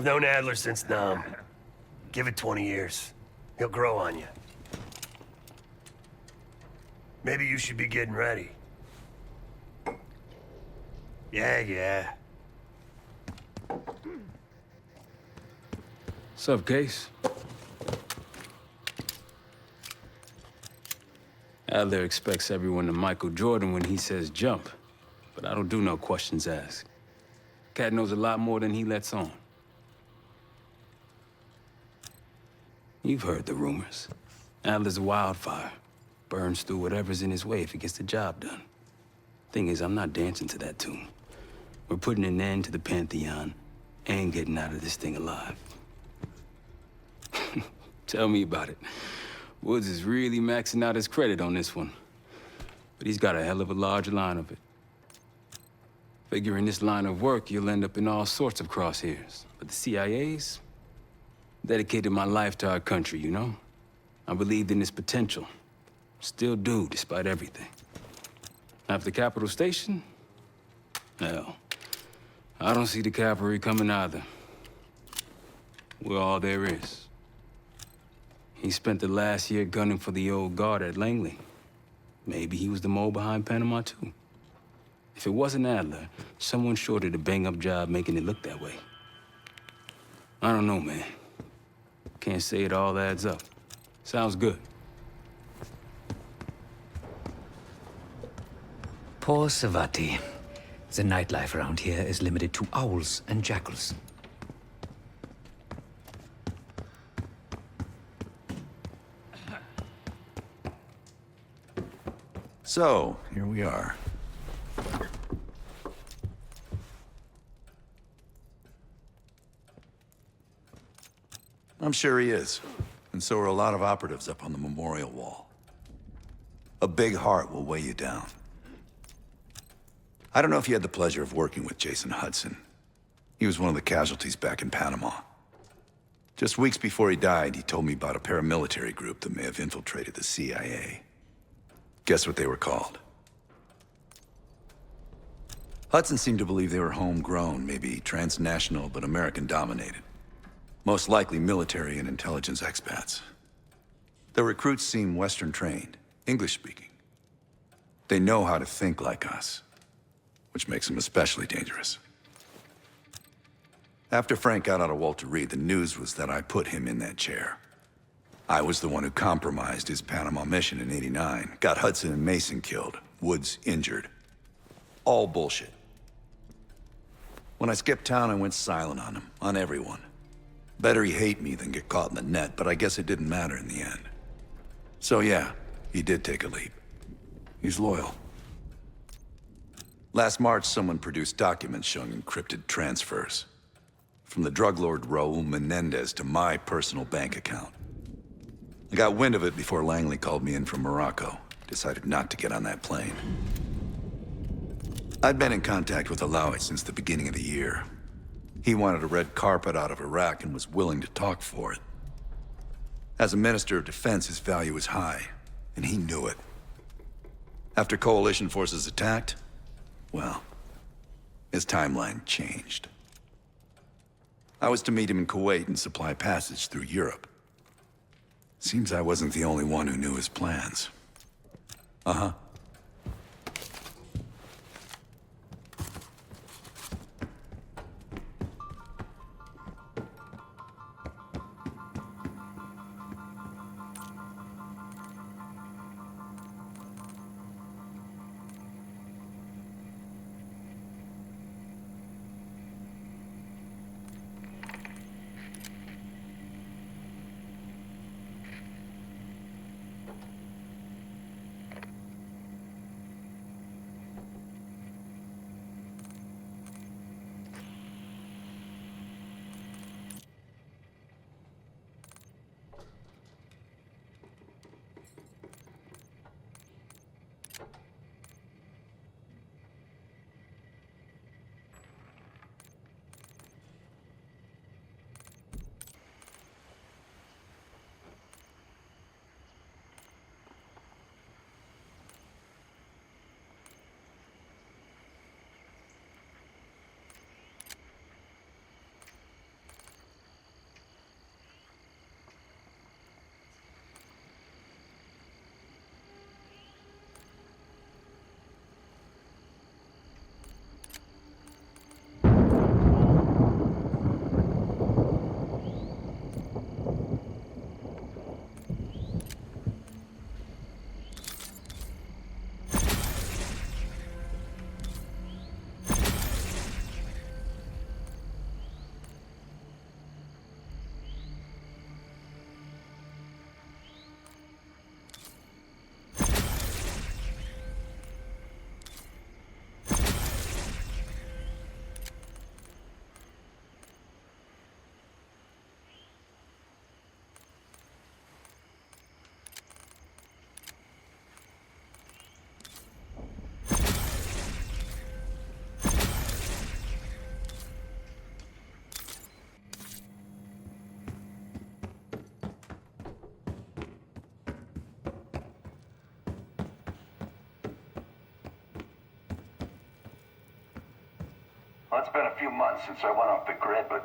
I've known Adler since Nam. Give it 20 years. He'll grow on you. Maybe you should be getting ready. Yeah. Sup, Case? Adler expects everyone to Michael Jordan when he says jump, but I don't do no questions asked. Cat knows a lot more than he lets on. You've heard the rumors. Adler's a wildfire. Burns through whatever's in his way if he gets the job done. Thing is, I'm not dancing to that tune. We're putting an end to the Pantheon and getting out of this thing alive. Tell me about it. Woods is really maxing out his credit on this one. But he's got a hell of a large line of it. Figure in this line of work, you'll end up in all sorts of crosshairs. But the CIA's dedicated my life to our country, you know? I believed in its potential. Still do, despite everything. After Capital Station? Hell, I don't see the cavalry coming either. We're all there is. He spent the last year gunning for the old guard at Langley. Maybe he was the mole behind Panama, too. If it wasn't Adler, someone sure did a bang-up job making it look that way. I don't know, man. Can't say it all adds up. Sounds good. Poor Sevati. The nightlife around here is limited to owls and jackals. So, here we are. I'm sure he is. And so are a lot of operatives up on the memorial wall. A big heart will weigh you down. I don't know if you had the pleasure of working with Jason Hudson. He was one of the casualties back in Panama. Just weeks before he died, he told me about a paramilitary group that may have infiltrated the CIA. Guess what they were called? Hudson seemed to believe they were homegrown, maybe transnational, but American-dominated. Most likely military and intelligence expats. The recruits seem Western-trained, English-speaking. They know how to think like us, which makes them especially dangerous. After Frank got out of Walter Reed, the news was that I put him in that chair. I was the one who compromised his Panama mission in '89, got Hudson and Mason killed, Woods injured. All bullshit. When I skipped town, I went silent on him, on everyone. Better he hate me than get caught in the net, but I guess it didn't matter in the end. So yeah, he did take a leap. He's loyal. Last March, someone produced documents showing encrypted transfers. From the drug lord Raul Menendez to my personal bank account. I got wind of it before Langley called me in from Morocco. Decided not to get on that plane. I'd been in contact with Alawi since the beginning of the year. He wanted a red carpet out of Iraq and was willing to talk for it. As a Minister of Defense, his value was high, and he knew it. After coalition forces attacked, well, his timeline changed. I was to meet him in Kuwait and supply passage through Europe. Seems I wasn't the only one who knew his plans. Uh-huh. Well, it's been a few months since I went off the grid, but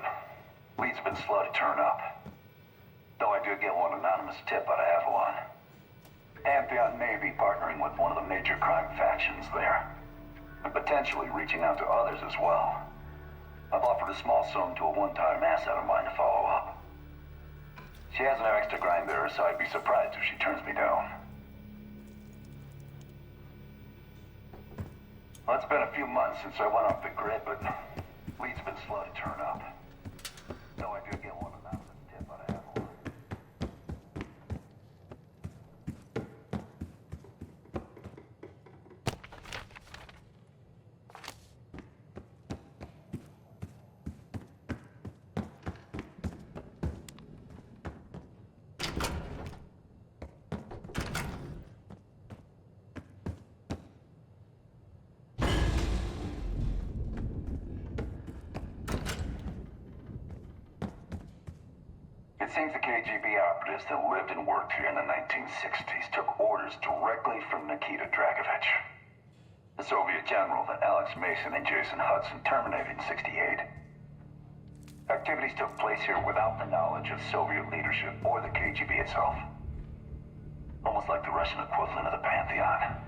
leads have been slow to turn up. Though I do get one anonymous tip out of Avalon. Pantheon may be partnering with one of the major crime factions there, and potentially reaching out to others as well. I've offered a small sum to a one-time asset of mine to follow up. She has no extra grind there, so I'd be surprised if she turns me down. Well, it's been a few months since I went off the grid, but leads have been slow to turn up. Though I do get one anonymous tip out of Adler. It seems the KGB operatives that lived and worked here in the 1960s took orders directly from Nikita Dragovich, the Soviet general that Alex Mason and Jason Hudson terminated in '68. Activities took place here without the knowledge of Soviet leadership or the KGB itself. Almost like the Russian equivalent of the Pantheon.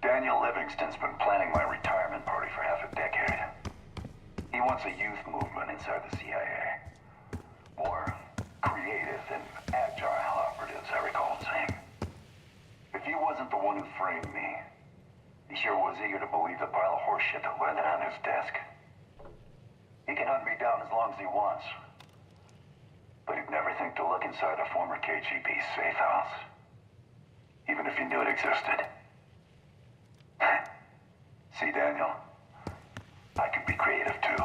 Daniel Livingstone's been planning my retirement party for half a decade. He wants a youth movement inside the CIA. More creative and agile operatives, I recall him saying. If he wasn't the one who framed me, he sure was eager to believe the pile of horseshit that landed on his desk. He can hunt me down as long as he wants. But he'd never think to look inside a former KGB safe house. Even if he knew it existed. See, Daniel, I can be creative too.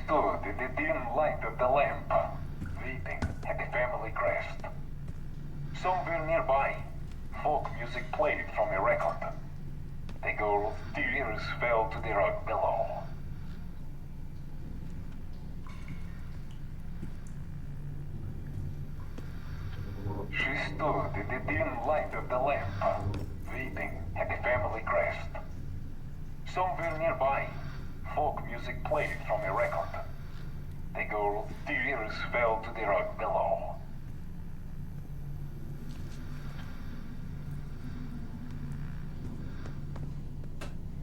stood in the dim light of the lamp, weeping at the family crest. Somewhere nearby, folk music played from a record. The girl's tears fell to the rug below. She stood in the dim light of the lamp, weeping at the family crest. Somewhere nearby, folk music played from a record. The girl's tears fell to the rug below.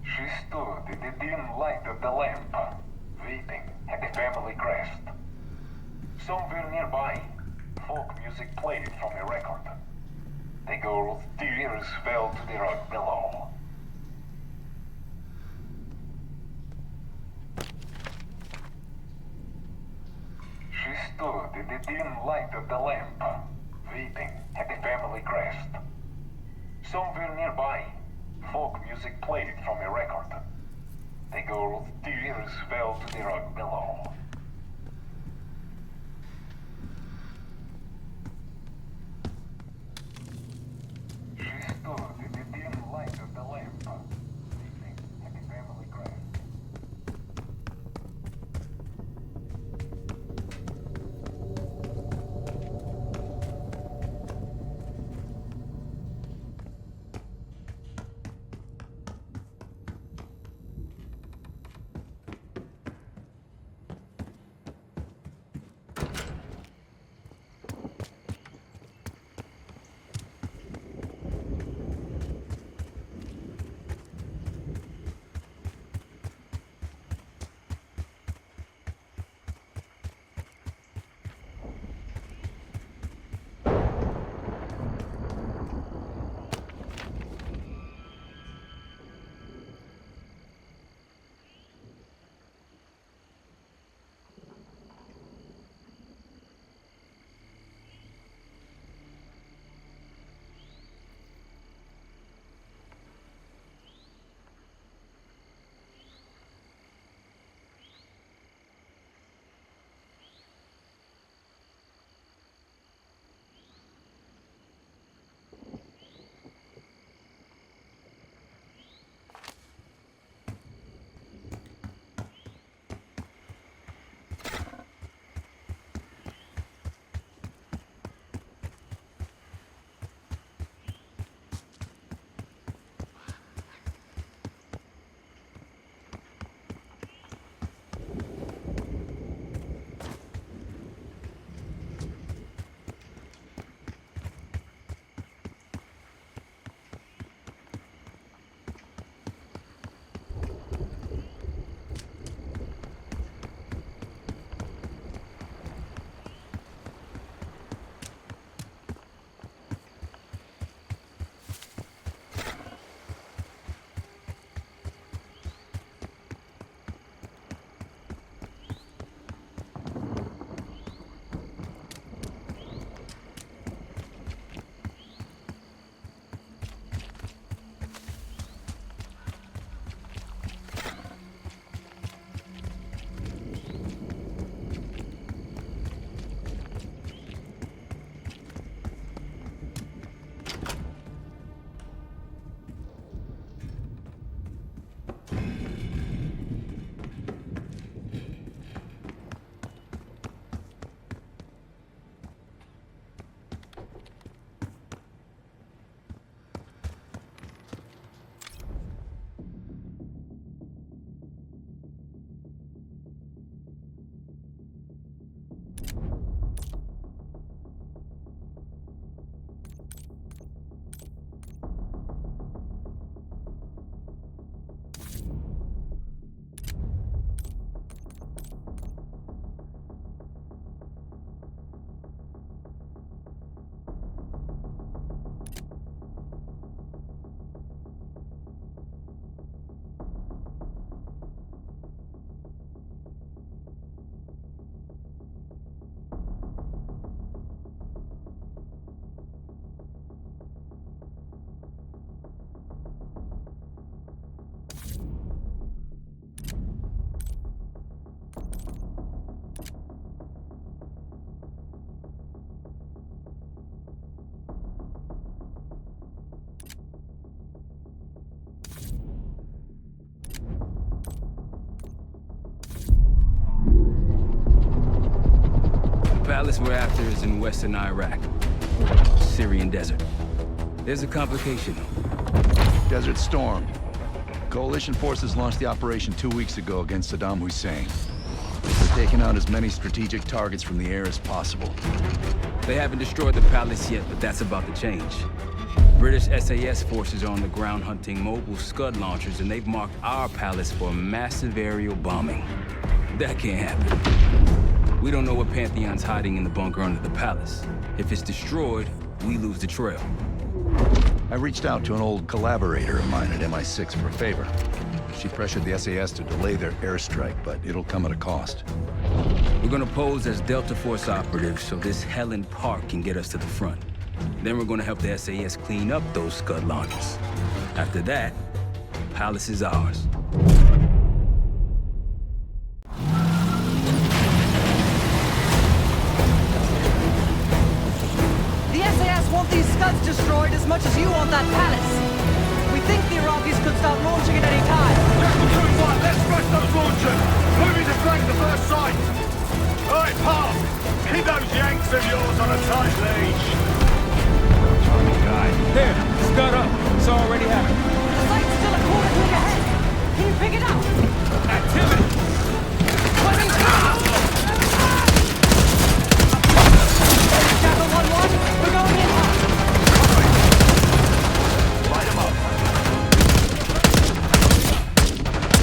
She stood in the dim light of the lamp, weeping at the family crest. Somewhere nearby, folk music played from a record. The girl's tears fell to the rug below. She stood in the dim light of the lamp, weeping at the family crest. Somewhere nearby, folk music played from a record. The girl's tears fell to the rug below. She stood in the dim light of the lamp, weeping at the family crest. palace we're after is in western Iraq. Syrian desert. There's a complication, though. Desert Storm. Coalition forces launched the operation 2 weeks ago against Saddam Hussein. They're taking out as many strategic targets from the air as possible. They haven't destroyed the palace yet, but that's about to change. British SAS forces are on the ground hunting mobile Scud launchers, and they've marked our palace for massive aerial bombing. That can't happen. We don't know what Pantheon's hiding in the bunker under the palace. If it's destroyed, we lose the trail. I reached out to an old collaborator of mine at MI6 for a favor. She pressured the SAS to delay their airstrike, but it'll come at a cost. We're gonna pose as Delta Force operatives so this Helen Park can get us to the front. Then we're gonna help the SAS clean up those Scud launchers. After that, palace is ours. The SAS want these Scuds destroyed as much as you want that palace. We think the Iraqis could start launching at any time. Let's rush those launchers! Moving to flank the first sight! Alright, Park! Keep those Yanks of yours on a tight leash! There, Scud up. It's already happening. The site's still a quarter click ahead. Can you pick it up? Activity! Jackal 1-1, we're going in hot. Light them up!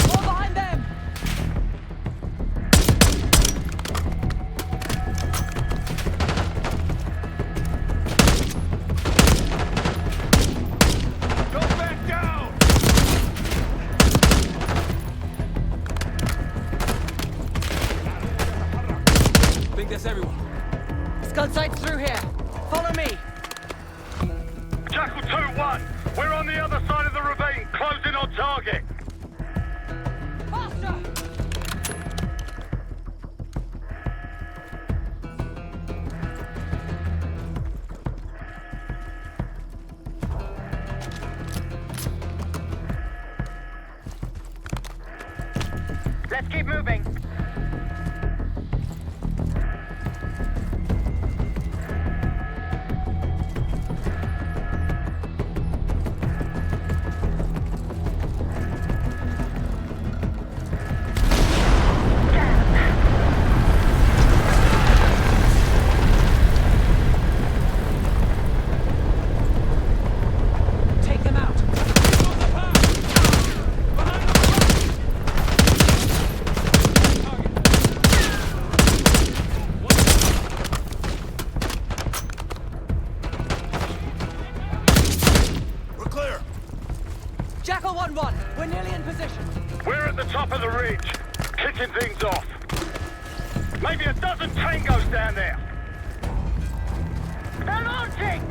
All behind them. Go back down! I think that's everyone. Scud site's through here. Follow me. Jackal 2-1! We're on the other side of the ravine, closing on target! Faster! Let's keep moving! Take them out. We're clear! Jackal 1-1, we're nearly in position. We're at the top of the ridge, kicking things off. Maybe a dozen tangos down there. They're launching!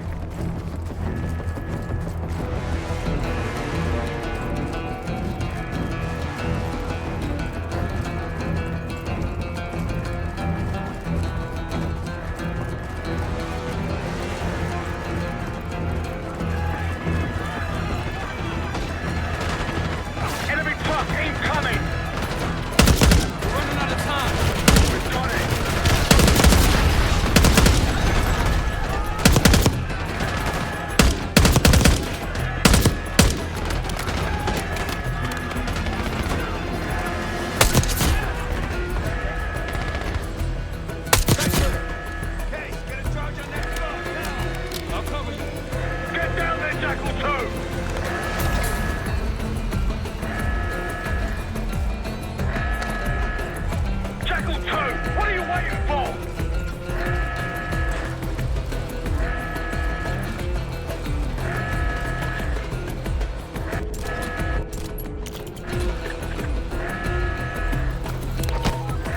Enemy truck incoming! We're running out of time. We've got it! Okay, get a charge on that truck now! I'll cover you. Get down there, Jackal 2! Jackal 2, what are you waiting for?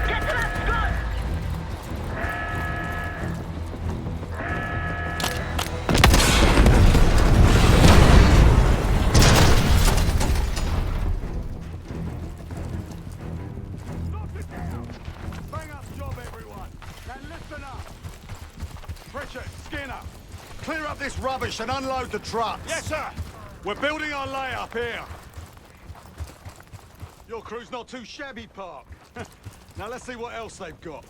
Get to that Scud! Bang up job, everyone! Now listen up! Pritchard, Skinner, clear up this rubbish and unload the trucks! Yes, sir! We're building our layup here! Your crew's not too shabby, Park. Now let's see what else they've got.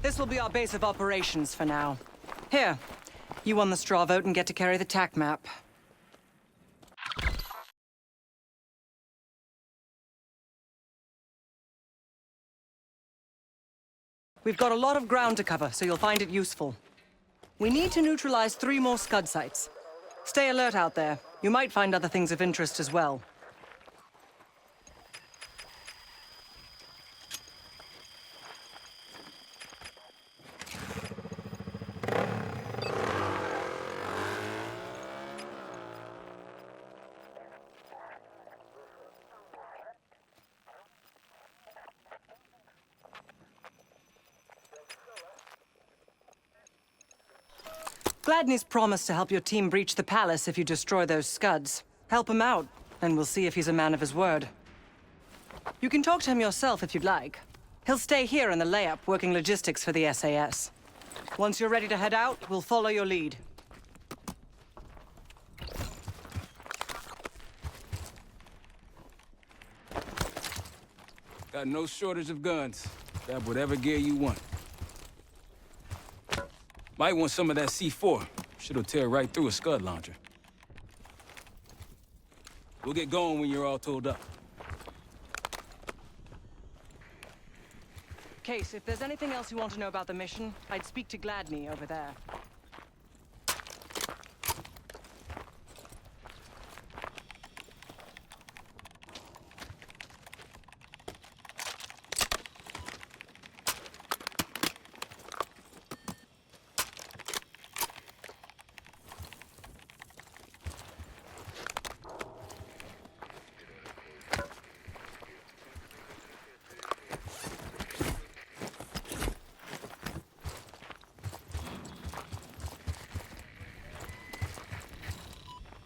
This will be our base of operations for now. Here, you won the straw vote and get to carry the TAC map. We've got a lot of ground to cover, so you'll find it useful. We need to neutralize 3 more Scud sites. Stay alert out there. You might find other things of interest as well. Gladney's promised to help your team breach the palace if you destroy those Scuds. Help him out, and we'll see if he's a man of his word. You can talk to him yourself if you'd like. He'll stay here in the layup, working logistics for the SAS. Once you're ready to head out, we'll follow your lead. Got no shortage of guns. Grab whatever gear you want. Might want some of that C4. Shit'll tear right through a Scud launcher. We'll get going when you're all tooled up. Case, if there's anything else you want to know about the mission, I'd speak to Gladney over there.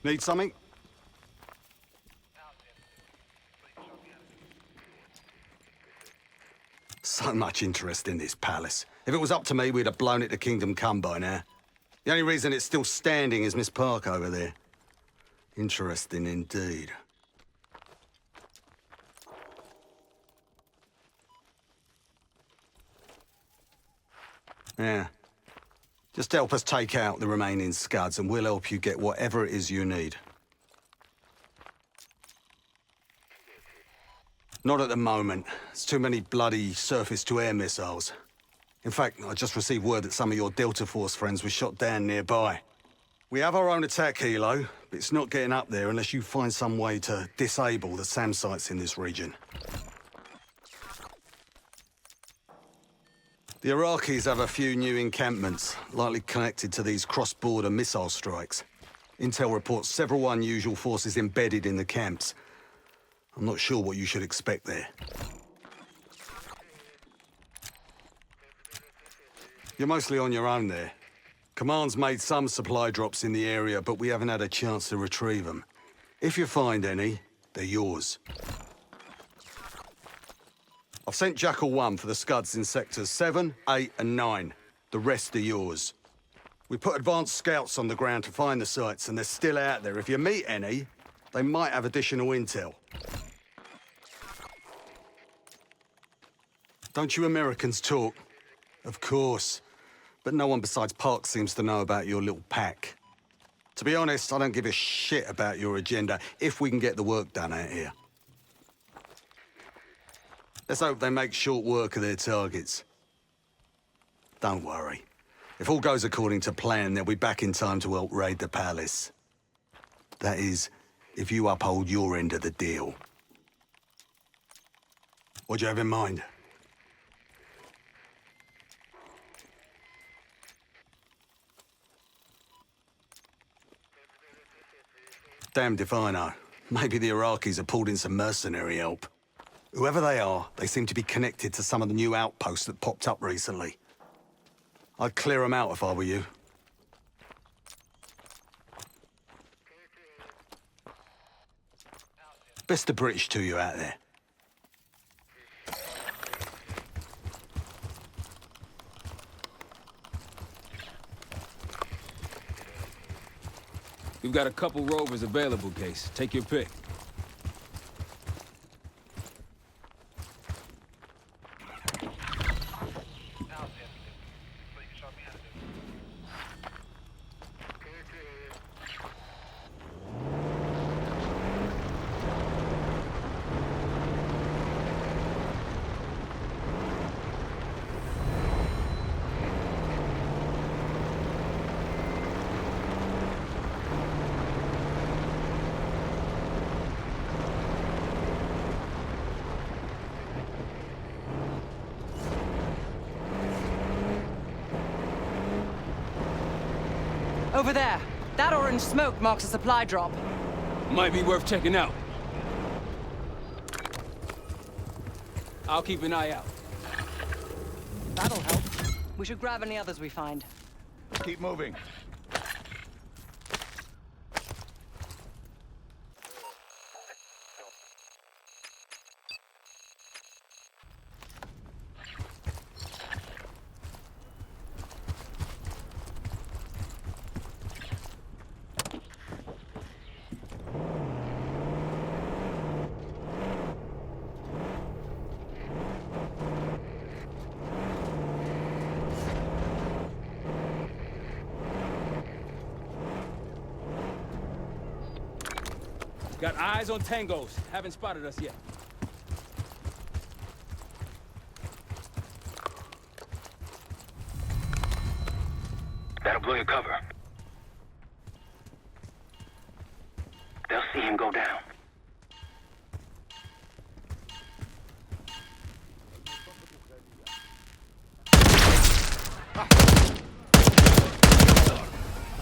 Need something? So much interest in this palace. If it was up to me, we'd have blown it to Kingdom Come by now. The only reason it's still standing is Miss Park over there. Interesting indeed. Yeah. Just help us take out the remaining Scuds and we'll help you get whatever it is you need. Not at the moment. It's too many bloody surface-to-air missiles. In fact, I just received word that some of your Delta Force friends were shot down nearby. We have our own attack helo, but it's not getting up there unless you find some way to disable the SAM sites in this region. The Iraqis have a few new encampments, likely connected to these cross-border missile strikes. Intel reports several unusual forces embedded in the camps. I'm not sure what you should expect there. You're mostly on your own there. Command's made some supply drops in the area, but we haven't had a chance to retrieve them. If you find any, they're yours. I've sent Jackal 1 for the Scuds in sectors 7, 8, and 9. The rest are yours. We put advanced scouts on the ground to find the sites, and they're still out there. If you meet any, they might have additional intel. Don't you Americans talk? Of course. But no one besides Park seems to know about your little pack. To be honest, I don't give a shit about your agenda if we can get the work done out here. Let's hope they make short work of their targets. Don't worry. If all goes according to plan, they'll be back in time to help raid the palace. That is, if you uphold your end of the deal. What do you have in mind? Damned if I know. Maybe the Iraqis have pulled in some mercenary help. Whoever they are, they seem to be connected to some of the new outposts that popped up recently. I'd clear them out if I were you. Best of British to you out there. We've got a couple rovers available, Case. Take your pick. Over there. That orange smoke marks a supply drop. Might be worth checking out. I'll keep an eye out. That'll help. We should grab any others we find. Keep moving. Got eyes on tangos. Haven't spotted us yet. That'll blow your cover. They'll see him go down.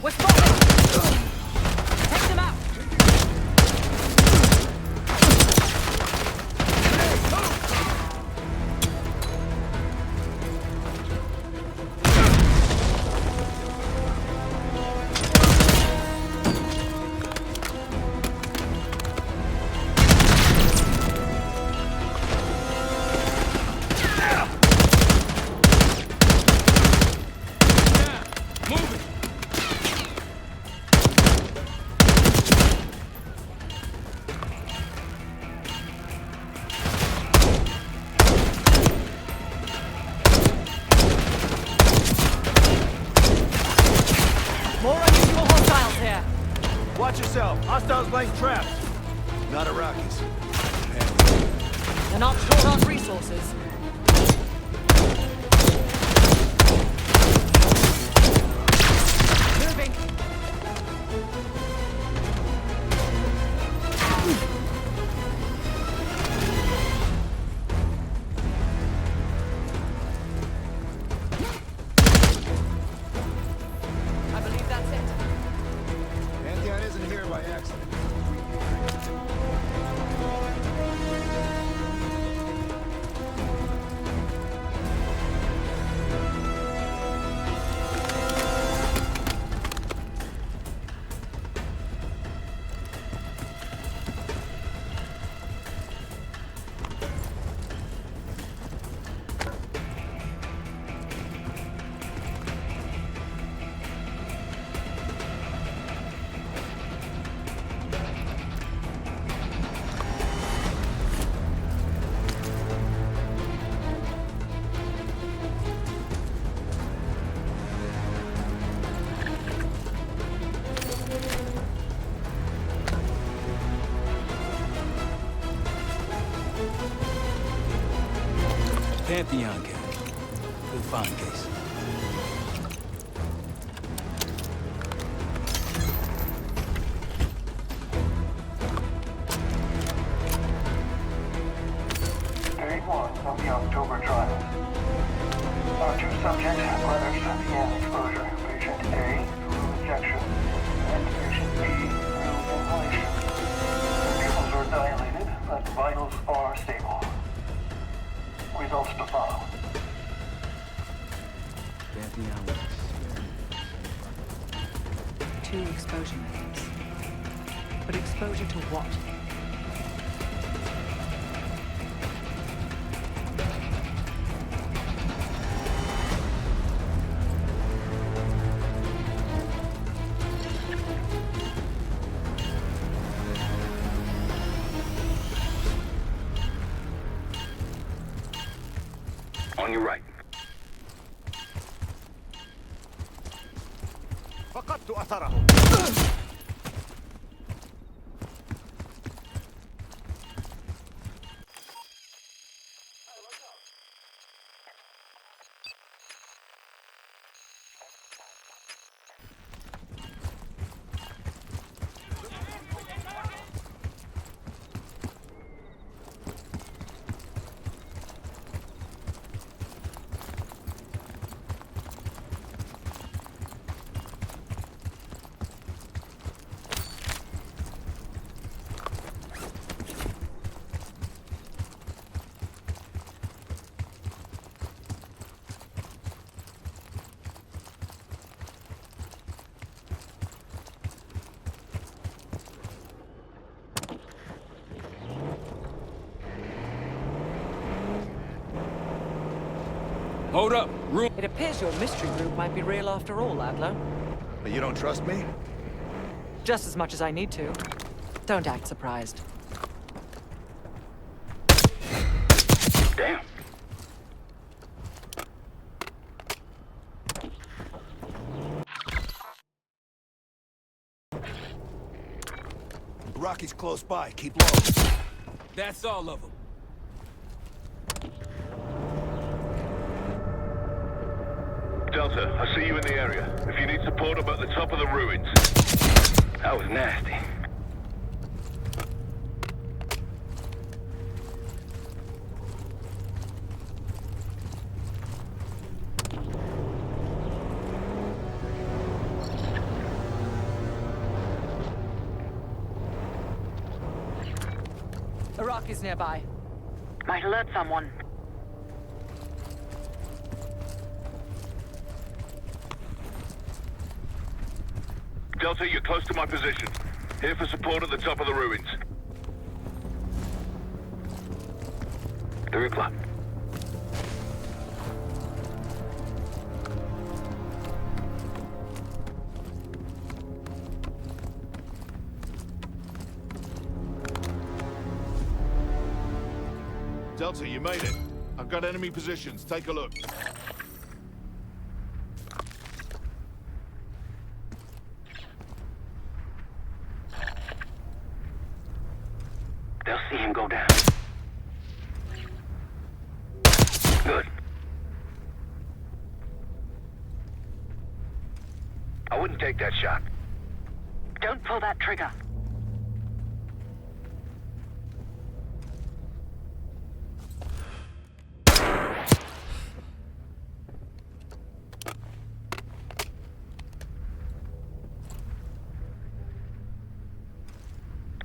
We're spotted! Take them out! More unusual hostiles here. Watch yourself. Hostiles laying traps. Not Iraqis. They're not short on resources. Moving. I believe that's it. Pantheon isn't here by accident. Pantheon gang. Good find, Case. Day 1 of the October trial. Our two subjects, brothers, began exposure. Patient A through injection, and patient B through inhalation. Their pupils are dilated, but vitals are stable. Results to follow. Pantheon. 2 exposure methods. But exposure to what? On your right. فقدت أثره. Hold up. Room. It appears your mystery group might be real after all, Adler. But you don't trust me? Just as much as I need to. Don't act surprised. Damn. Rocky's close by. Keep low. That's all of them. Delta, I see you in the area. If you need support, I'm at the top of the ruins. That was nasty. Iraqi's nearby. Might alert someone. Delta, you're close to my position. Here for support at the top of the ruins. 3 o'clock. Delta, you made it. I've got enemy positions. Take a look. They'll see him go down. Good. I wouldn't take that shot. Don't pull that trigger.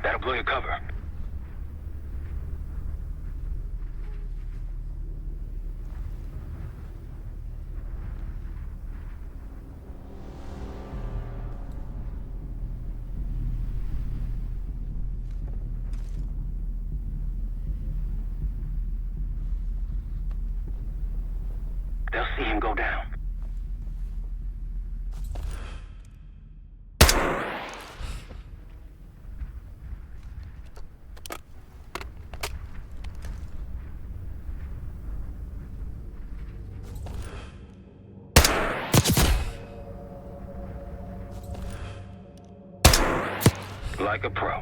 That'll blow your cover. They'll see him go down. Like a pro.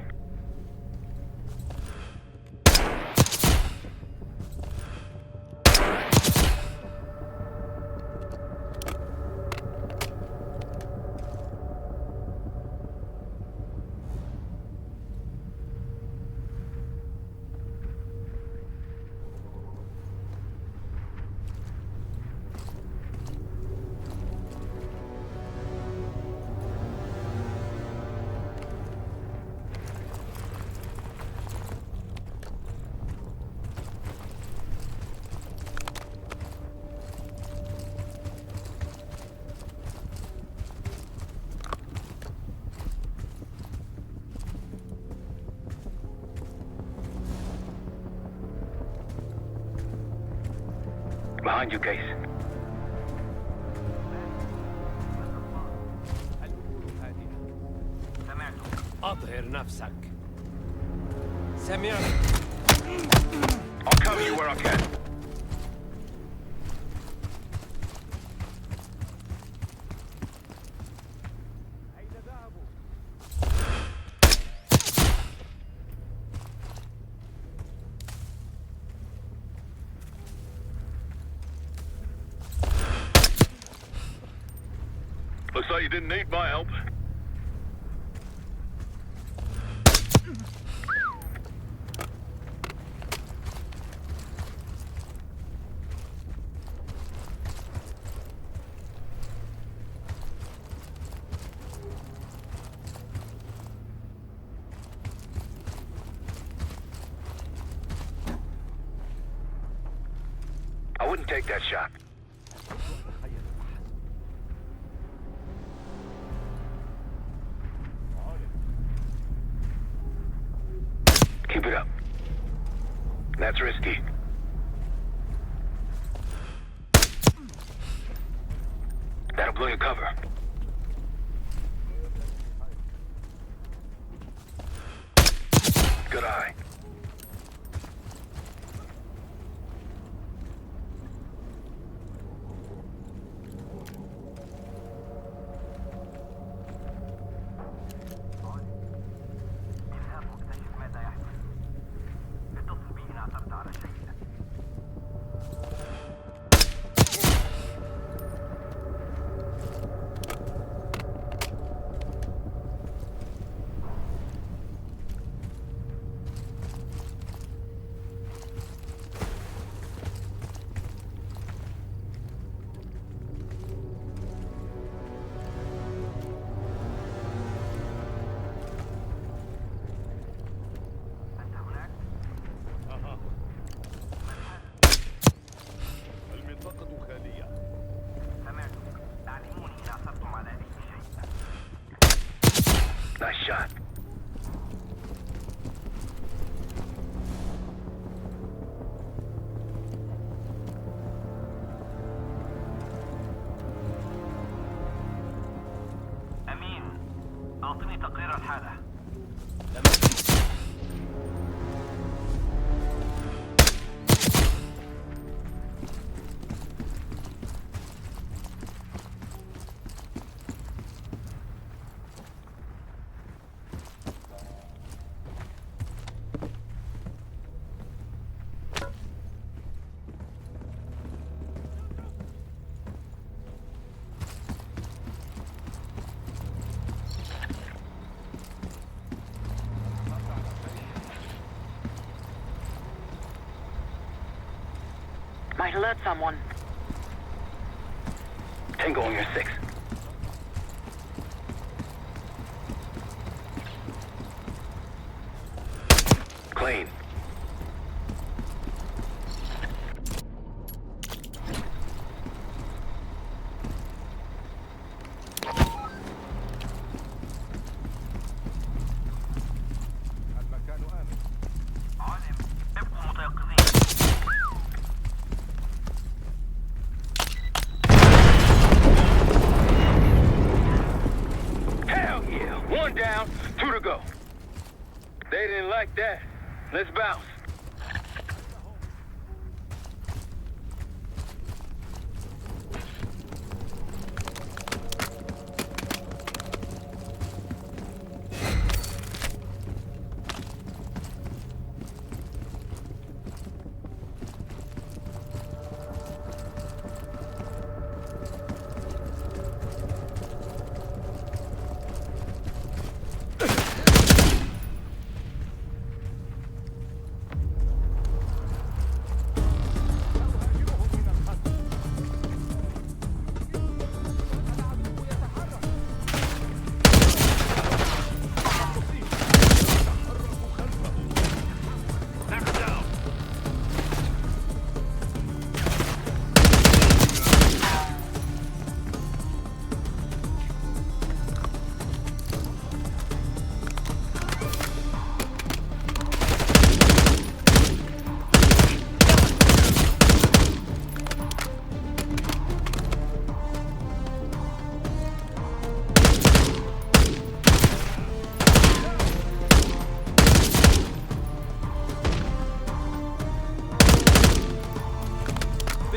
Behind you, Case. أطهر نفسك. سمعت. I'll cover you where I can. Looks like you didn't need my help. I wouldn't take that shot. Keep it up. That's risky. I'll blow your cover. Good eye. Nice shot. أمين، أعطني تقرير الحالة. Might alert someone. Tango on your 6. Clean. One down, 2 to go. They didn't like that. Let's bounce.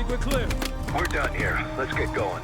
We're clear. We're done here. Let's get going.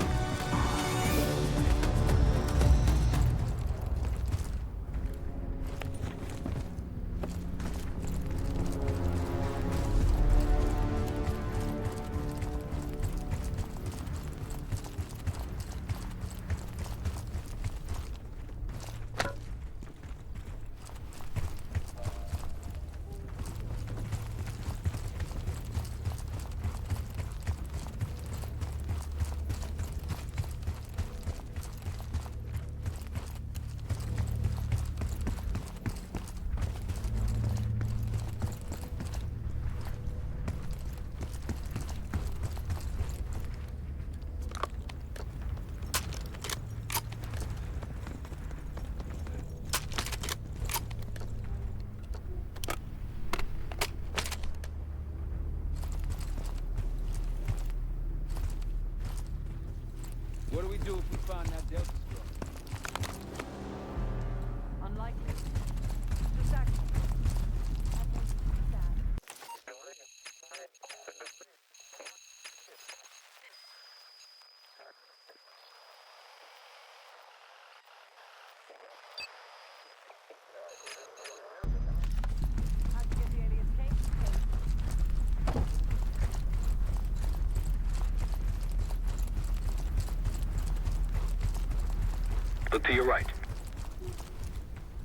Look to your right.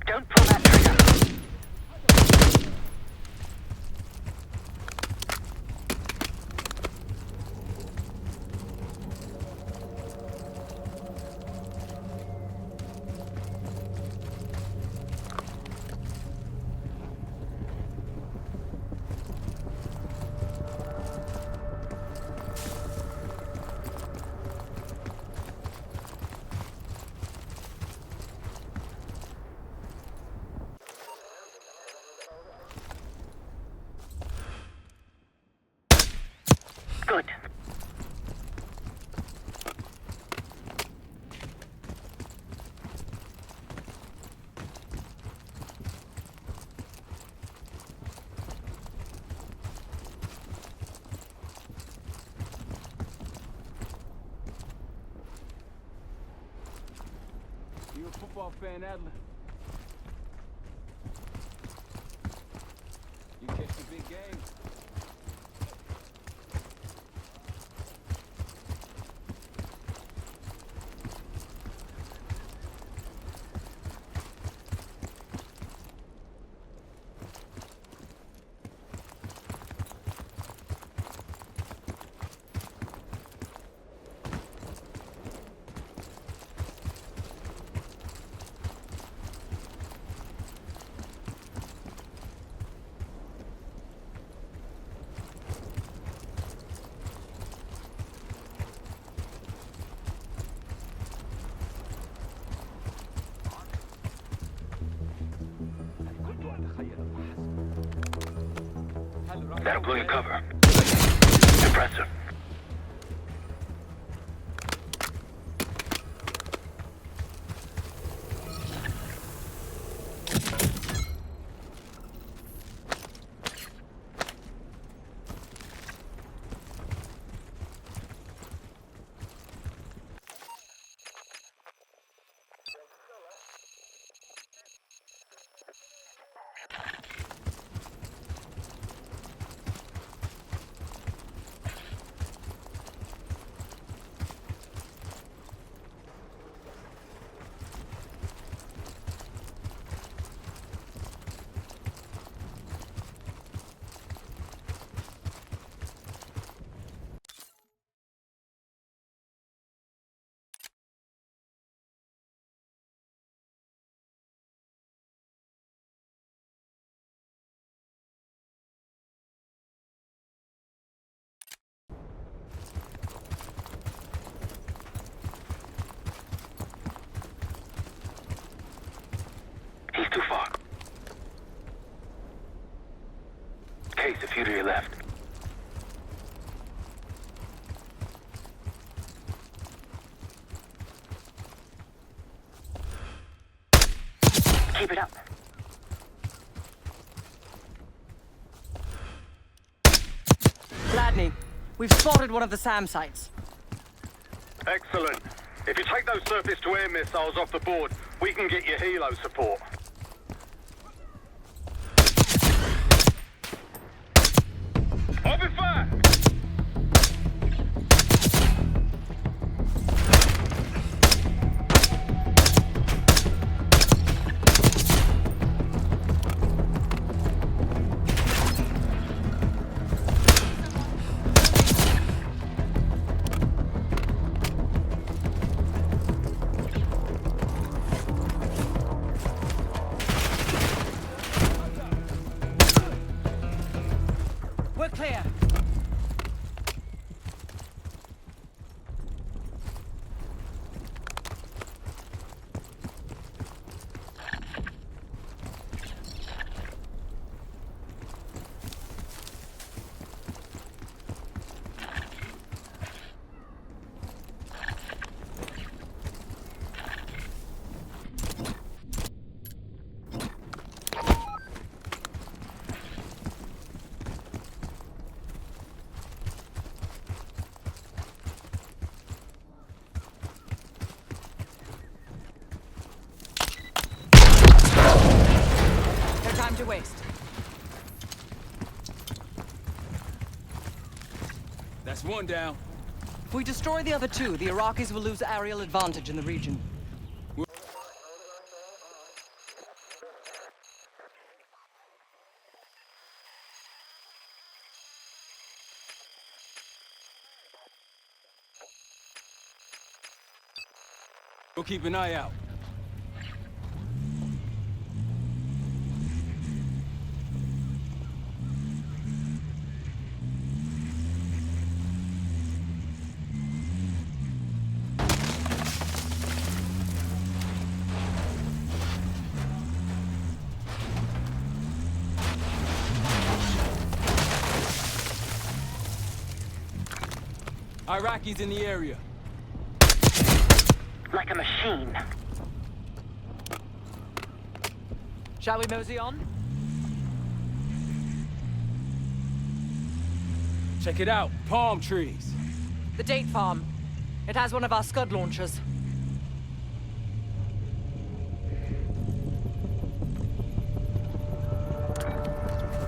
Don't pull that trigger. Good. You a football fan, Adler? You catch the big game? That'll blow your cover. Impressive. He's too far. Case a few to your left. Keep it up. Gladney, we've spotted one of the SAM sites. Excellent. If you take those surface-to-air missiles off the board, we can get you helo support. Open fire! empty waste. That's one down. If we destroy the other two, the Iraqis will lose aerial advantage in the region. We'll keep an eye out. Iraqis in the area. Like a machine. Shall we mosey on? Check it out. Palm trees. The date farm. It has one of our Scud launchers.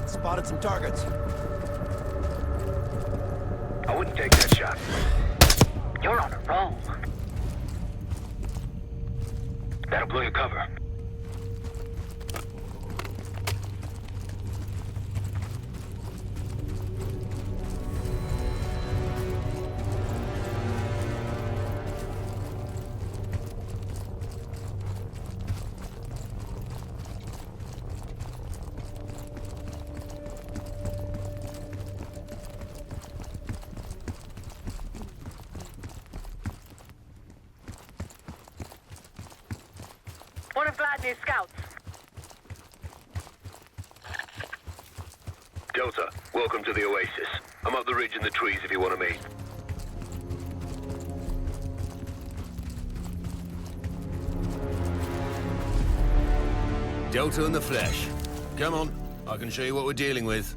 Spotted some targets. I wouldn't take that shot. You're on a roll. That'll blow your cover. One of Gladney's scouts. Delta, welcome to the Oasis. I'm up the ridge in the trees if you want to meet. Delta in the flesh. Come on, I can show you what we're dealing with.